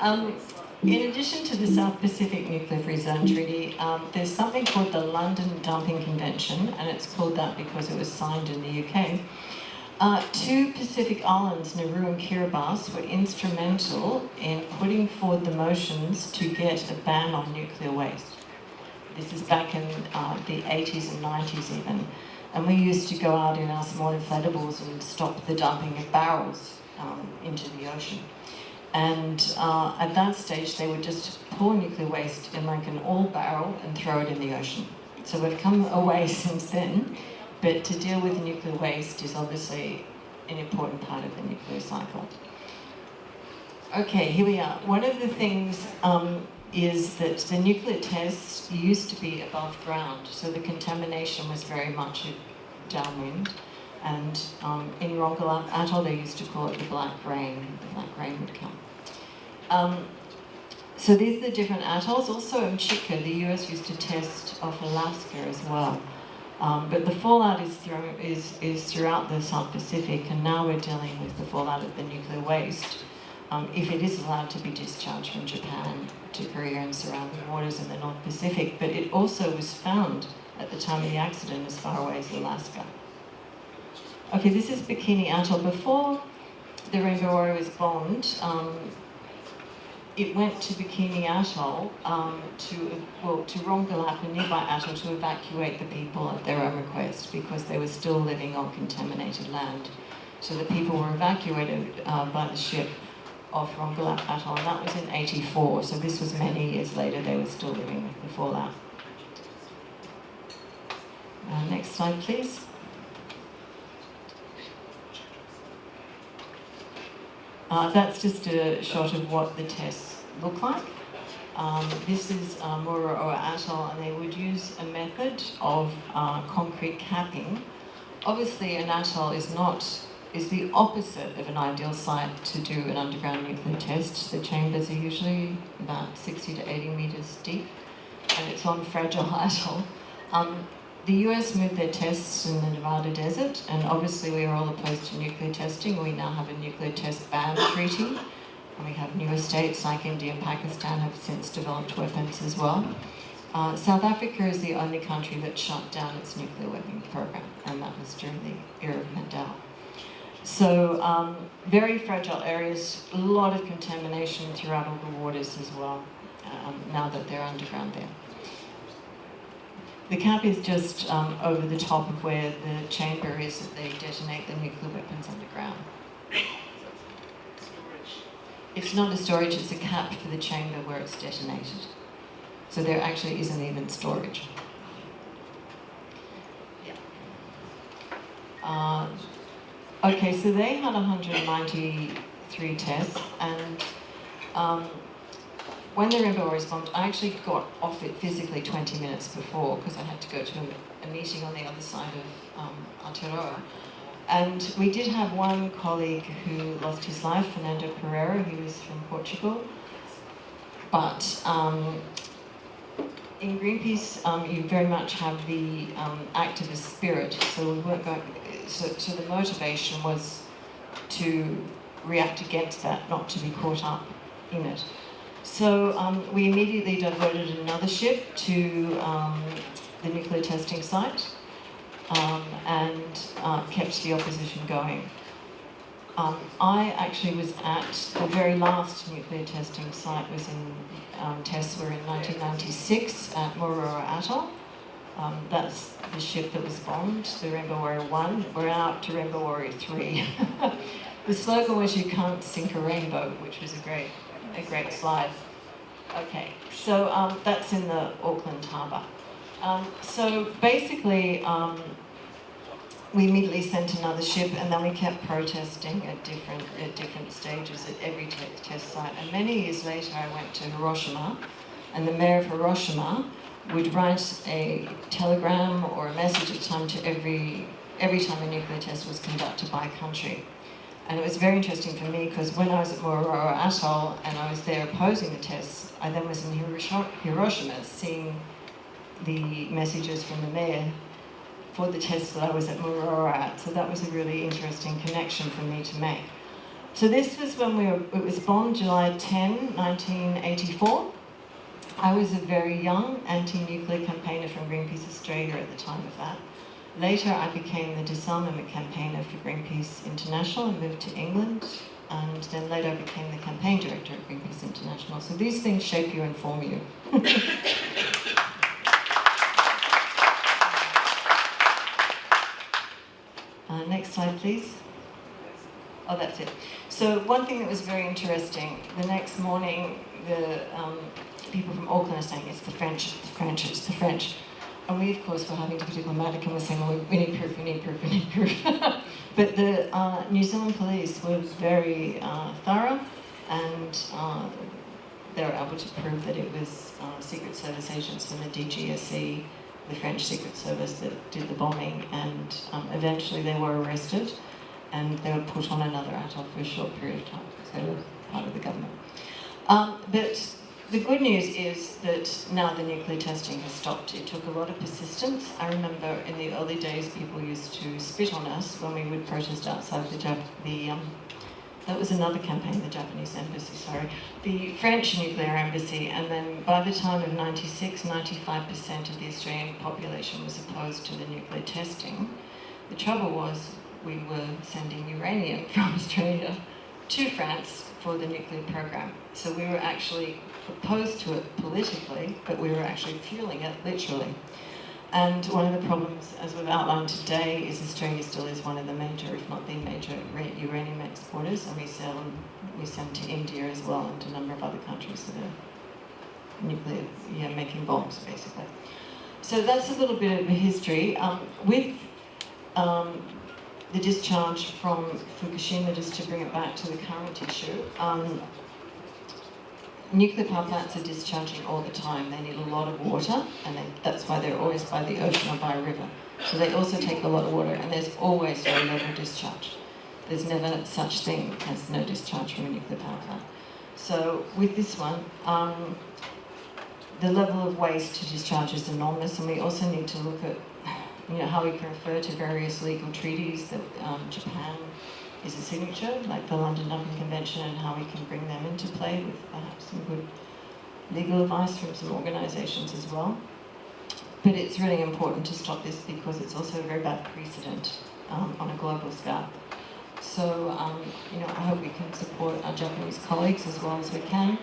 S7: In addition to the South Pacific Nuclear Free Zone Treaty, there's something called the London Dumping Convention, and it's called that because it was signed in the UK. Two Pacific islands, Nauru and Kiribati, were instrumental in putting forward the motions to get a ban on nuclear waste. This is back in the 80s and 90s even. And we used to go out in our small inflatables and stop the dumping of barrels into the ocean. And at that stage, they would just pour nuclear waste in like an oil barrel and throw it in the ocean. So we've come away since then, but to deal with nuclear waste is obviously an important part of the nuclear cycle. Okay, here we are. One of the things is that the nuclear tests used to be above ground, so the contamination was very much downwind. And in Rongelap Atoll, they used to call it the black rain. The black rain would come. So these are the different atolls. Also in Chitka, the US used to test off Alaska as well. But the fallout is throughout the South Pacific, and now we're dealing with the fallout of the nuclear waste, if it is allowed to be discharged from Japan to Korea and surrounding waters in the North Pacific. But it also was found at the time of the accident as far away as Alaska. Okay, this is Bikini Atoll. Before the Rainbow Warrior was bombed, it went to Bikini Atoll to Rongelap, a nearby atoll, to evacuate the people at their own request because they were still living on contaminated land. So the people were evacuated by the ship off Rongelap Atoll, and that was in '84. So this was many years later. They were still living with the fallout. Next slide, please. That's just a shot of what the tests look like. This is Mururoa Atoll, and they would use a method of concrete capping. Obviously, an atoll is the opposite of an ideal site to do an underground nuclear test. The chambers are usually about 60 to 80 meters deep, and it's on fragile atoll. The US moved their tests in the Nevada desert, and obviously we are all opposed to nuclear testing. We now have a nuclear test ban treaty, and we have newer states like India and Pakistan have since developed weapons as well. South Africa is the only country that shut down its nuclear weapons program, and that was during the era of Mandela. So very fragile areas, a lot of contamination throughout all the waters as well, now that they're underground there. The cap is just over the top of where the chamber is that they detonate the nuclear weapons underground. It's not a storage, it's a cap for the chamber where it's detonated. So there actually isn't even storage. Yeah. Okay, so they had 193 tests, and when the Rainbow Warrior was bombed, I actually got off it physically 20 minutes before because I had to go to a meeting on the other side of Aotearoa. And we did have one colleague who lost his life, Fernando Pereira. He was from Portugal. But in Greenpeace, you very much have the activist spirit. So we weren't going. So the motivation was to react against that, not to be caught up in it. So we immediately diverted another ship to the nuclear testing site and kept the opposition going. I actually was at the very last nuclear testing site. Was in tests were in 1996 at Mururoa Atoll. That's the ship that was bombed, the Rainbow Warrior 1. We're out to Rainbow Warrior 3. The slogan was "You can't sink a rainbow," which was a great slide. Okay, so that's in the Auckland Harbour. So basically, we immediately sent another ship, and then we kept protesting at different stages at every test site. And many years later, I went to Hiroshima, and the mayor of Hiroshima would write a telegram or a message at a time to every time a nuclear test was conducted by a country. And it was very interesting for me because when I was at Mururoa Atoll and I was there opposing the tests, I then was in Hiroshima seeing the messages from the mayor for the tests that I was at Mururoa at. So that was a really interesting connection for me to make. So this was when it was bombed July 10, 1984. I was a very young anti-nuclear campaigner from Greenpeace Australia at the time of that. Later, I became the disarmament campaigner for Greenpeace International and moved to England. And then later I became the campaign director at Greenpeace International. So these things shape you and form you. Next slide, please. Oh, that's it. So one thing that was very interesting, the next morning, the people from Auckland are saying, it's the French, it's the French, it's the French. And we, of course, were having to be diplomatic and we're saying, well, we need proof, we need proof, we need proof. But the New Zealand police were very thorough, and they were able to prove that it was Secret Service agents from the DGSE, the French Secret Service, that did the bombing, and eventually they were arrested and they were put on another atoll for a short period of time because they were part of the government. But the good news is that now the nuclear testing has stopped. It took a lot of persistence. I remember in the early days people used to spit on us when we would protest outside that was another campaign, the Japanese embassy, sorry, the French nuclear embassy, and then by the time of 96, 95% of the Australian population was opposed to the nuclear testing. The trouble was we were sending uranium from Australia to France for the nuclear program. So we were actually opposed to it politically, but we were actually fueling it literally. And one of the problems, as we've outlined today, is Australia still is one of the major, if not the major, uranium exporters, and we send to India as well, and to a number of other countries that are nuclear, making bombs, basically. So that's a little bit of a history. With the discharge from Fukushima, just to bring it back to the current issue, nuclear power plants are discharging all the time. They need a lot of water, and that's why they're always by the ocean or by a river. So they also take a lot of water, and there's always low level discharge. There's never such thing as no discharge from a nuclear power plant. So with this one, the level of waste to discharge is enormous, and we also need to look at how we can refer to various legal treaties that Japan is a signature, like the London Dumping Convention, and how we can bring them into play with perhaps some good legal advice from some organisations as well. But it's really important to stop this because it's also a very bad precedent on a global scale. So, I hope we can support our Japanese colleagues as well as we can.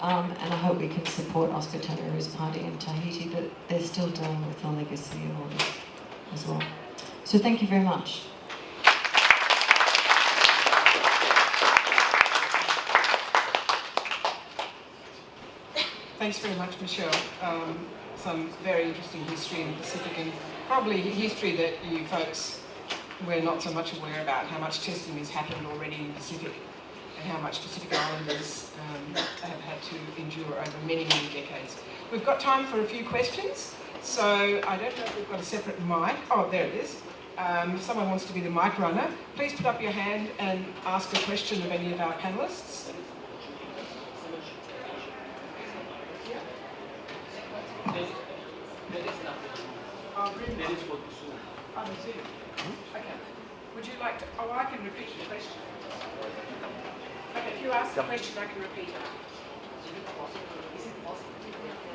S7: And I hope we can support Oscar Tanaru's party in Tahiti, but they're still dealing with the legacy of all this as well. So thank you very much.
S1: Thanks very much, Michelle. Some very interesting history in the Pacific, and probably history that you folks were not so much aware about, how much testing has happened already in the Pacific and how much Pacific Islanders have had to endure over many, many decades. We've got time for a few questions, so I don't know if we've got a separate mic. Oh, there it is. If someone wants to be the mic runner, please put up your hand and ask a question of any of our panellists. Okay. Would you like to? Oh, I can repeat the question. Okay, if you ask the question, I can repeat it. Is it possible?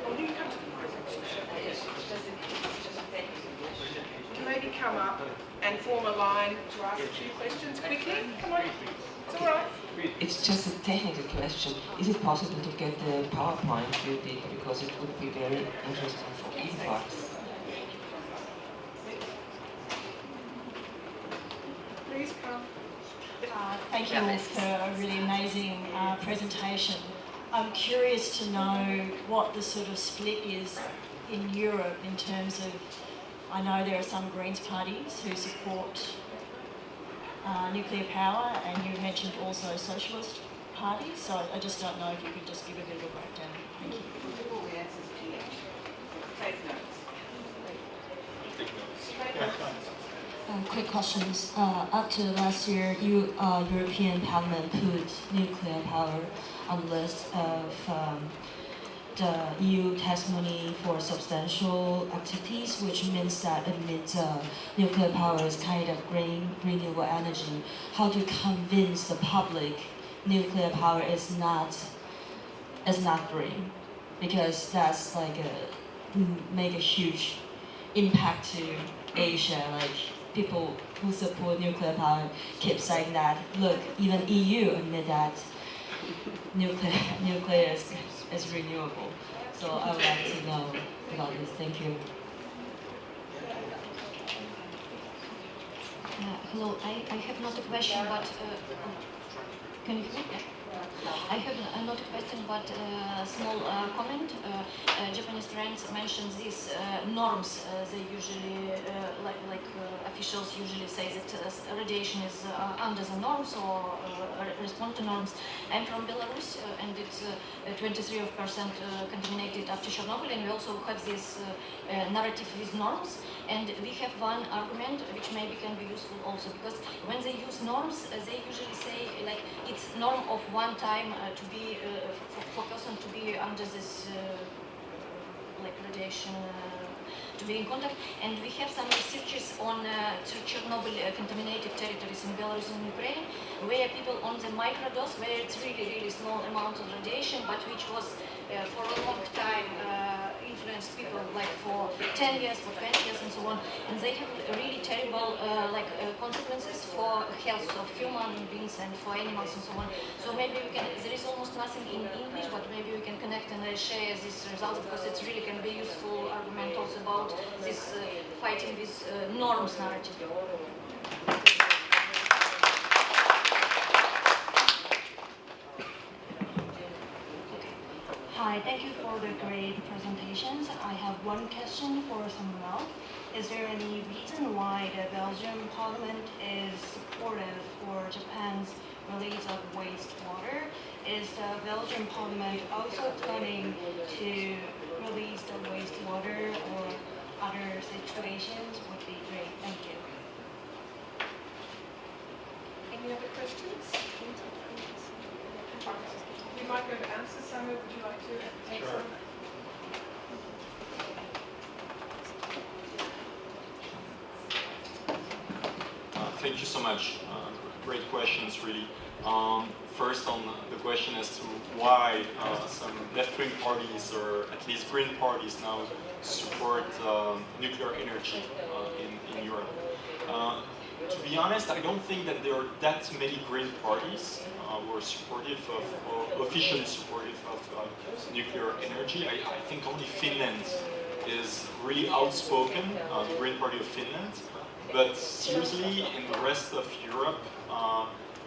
S1: Well, you come to the presentation. To maybe come up and form a line to ask a few questions quickly. Come on. It's all right.
S8: It's just a technical question. Is it possible to get the PowerPoint ready, because it would be very interesting for e-books?
S1: Please come.
S9: Thank you all for a really amazing presentation. I'm curious to know what the sort of split is in Europe in terms of, I know there are some Greens parties who support nuclear power, and you mentioned also socialist parties, so I just don't know if you could just give a bit of a breakdown. Thank you. Quick questions. Up to last year, European Parliament put nuclear power on the list of EU testimony for substantial activities, which means that admits nuclear power is kind of green renewable energy. How to convince the public nuclear power is not green, because that's like make a huge impact to Asia. Like people who support nuclear power keep saying that, look, even EU admit that nuclear is renewable. So I would like to know about this. Thank you.
S3: Hello, I have not a question, but can you hear me? I have not a question, but a small comment. Japanese friends mentioned these norms. They usually, officials usually say that radiation is under the norms or respond to norms. I'm from Belarus, and it's 23% contaminated after Chernobyl, and we also have this narrative with norms. And we have one argument which maybe can be useful also, because when they use norms, they usually say like it's norm of one time to be for person to be under this like radiation to be in contact. And we have some researches on Chernobyl contaminated territories in Belarus and Ukraine, where people on the microdose, where it's really small amount of radiation, but which was for a long time influenced people, like for 10 years, for 20 years, and so on. And they have really terrible consequences for health of human beings and for animals and so on. So maybe we can, there is almost nothing in English, but maybe we can connect and share these results, because it really can be useful argument also about this fighting this norms narrative.
S9: Hi, thank you for the great presentations. I have one question for someone else. Is there any reason why the Belgian Parliament is supportive for Japan's release of wastewater? Is the Belgian Parliament also planning to release the wastewater, or other situations? Would be great. Thank you.
S1: Any other questions? We might go to answer. Samuel, would you like to take
S6: Sure.
S1: some?
S6: Thank you so much. Great questions, really. First, on the question as to why some left-wing parties, or at least green parties now, support nuclear energy in Europe. To be honest, I don't think that there are that many green parties who are supportive of, or officially supportive of nuclear energy. I think only Finland is really outspoken, the Green Party of Finland. But seriously, in the rest of Europe,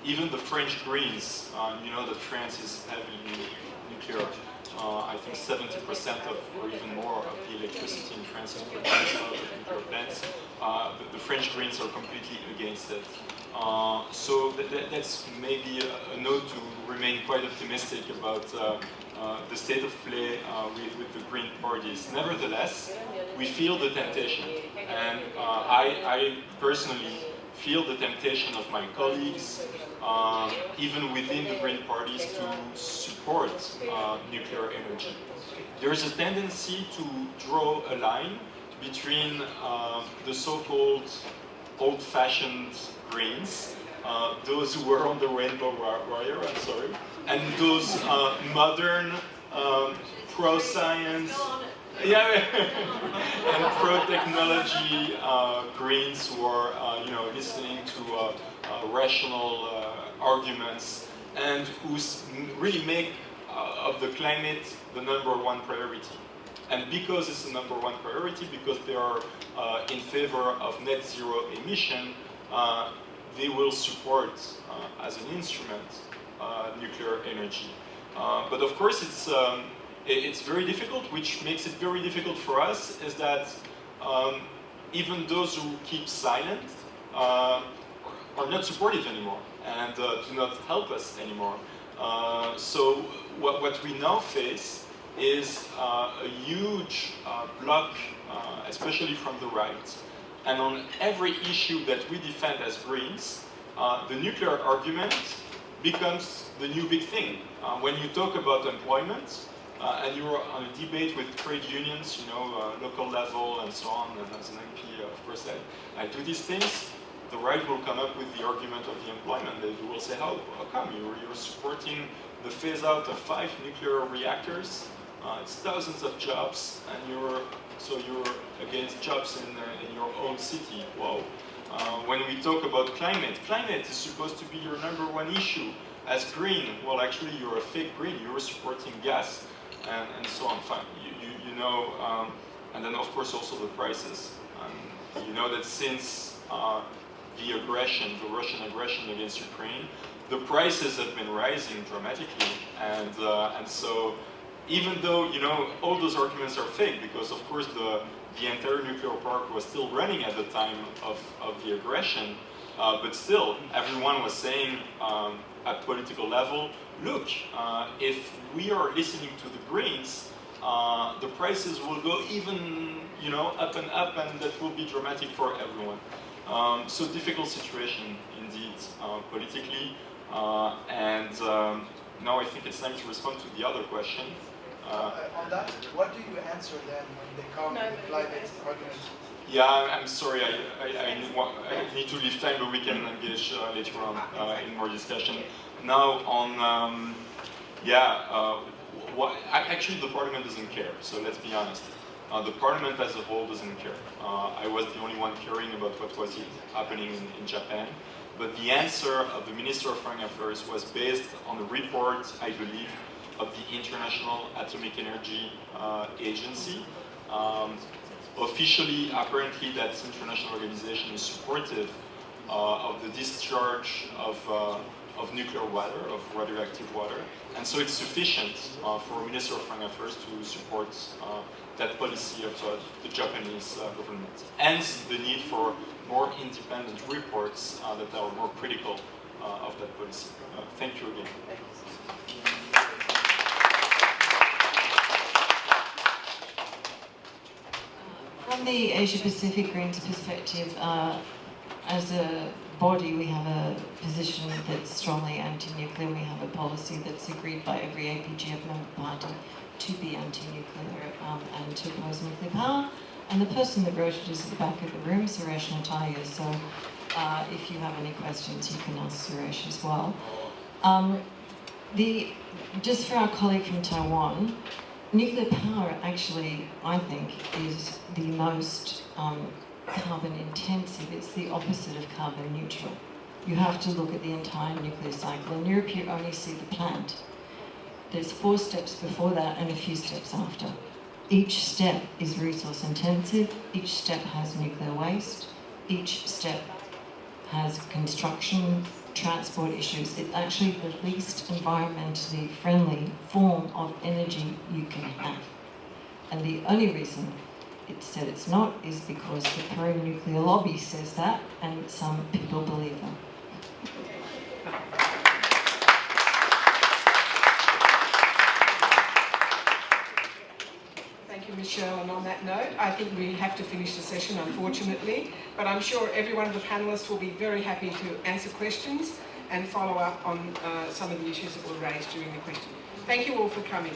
S6: even the French Greens, you know that France is heavily nuclear. I think 70% of, or even more, of the electricity in France is produced out of nuclear plants. The French Greens are completely against it. So that's maybe a note to remain quite optimistic about the state of play with the Green parties. Nevertheless, we feel the temptation, and I personally feel the temptation of my colleagues, even within the Green parties, to support nuclear energy. There's a tendency to draw a line between the so-called old-fashioned Greens, those who were on the Rainbow Wire, I'm sorry, and those modern pro-science, and pro-technology Greens who are, listening to rational arguments, and who really make of the climate the #1 priority. And because it's the #1 priority, because they are in favor of net zero emission, they will support, as an instrument, nuclear energy. But of course, it's very difficult. Which makes it very difficult for us is that even those who keep silent are not supportive anymore, and do not help us anymore. So what we now face is a huge block, especially from the right. And on every issue that we defend as Greens, the nuclear argument becomes the new big thing. When you talk about employment, and you were on a debate with trade unions, local level and so on, and as an MP, of course, I do these things. The right will come up with the argument of the employment. They will say, how come you're supporting the phase out of 5 nuclear reactors? It's thousands of jobs, and you're against jobs in your own city. Wow. When we talk about climate is supposed to be your #1 issue. As green, well, actually, you're a fake green. You're supporting gas, and so on. Fine. And then of course also the prices. You know that since the Russian aggression against Ukraine, the prices have been rising dramatically, and so even though all those arguments are fake, because of course the entire nuclear park was still running at the time of the aggression, but still everyone was saying at political level, look, if we are listening to the Greens, the prices will go even up and up, and that will be dramatic for everyone. So difficult situation indeed politically, and now I think it's time to respond to the other question.
S10: On that, what do you answer then when they come with climate arguments?
S6: Yeah, I'm sorry, I need to leave time, but we can engage later on in more discussion. Now on, actually the Parliament doesn't care, so let's be honest. The Parliament as a whole doesn't care. I was the only one caring about what was happening in Japan, but the answer of the Minister of Foreign Affairs was based on a report, I believe, of the International Atomic Energy Agency. Officially, apparently, that international organization is supportive of the discharge of nuclear water, of radioactive water, and so it's sufficient for Minister of Foreign Affairs to support that policy of the Japanese government. Hence, the need for more independent reports that are more critical of that policy. Thank you again.
S7: From the Asia-Pacific Greens perspective, as a body, we have a position that's strongly anti-nuclear. We have a policy that's agreed by every APGF member party to be anti-nuclear and to oppose nuclear power. And the person that wrote it is at the back of the room, Suresh Nataya. So if you have any questions, you can ask Suresh as well. Just for our colleague from Taiwan, nuclear power actually, I think, is the most carbon intensive. It's the opposite of carbon neutral. You have to look at the entire nuclear cycle. In Europe, you only see the plant. There's 4 steps before that and a few steps after. Each step is resource intensive. Each step has nuclear waste. Each step has construction, transport issues. It's actually the least environmentally friendly form of energy you can have. And the only reason it said it's not is because the pro-nuclear lobby says that, and some people believe them.
S1: Thank you, Michelle. And on that note, I think we have to finish the session, unfortunately, but I'm sure every one of the panelists will be very happy to answer questions and follow up on some of the issues that were raised during the question. Thank you all for coming.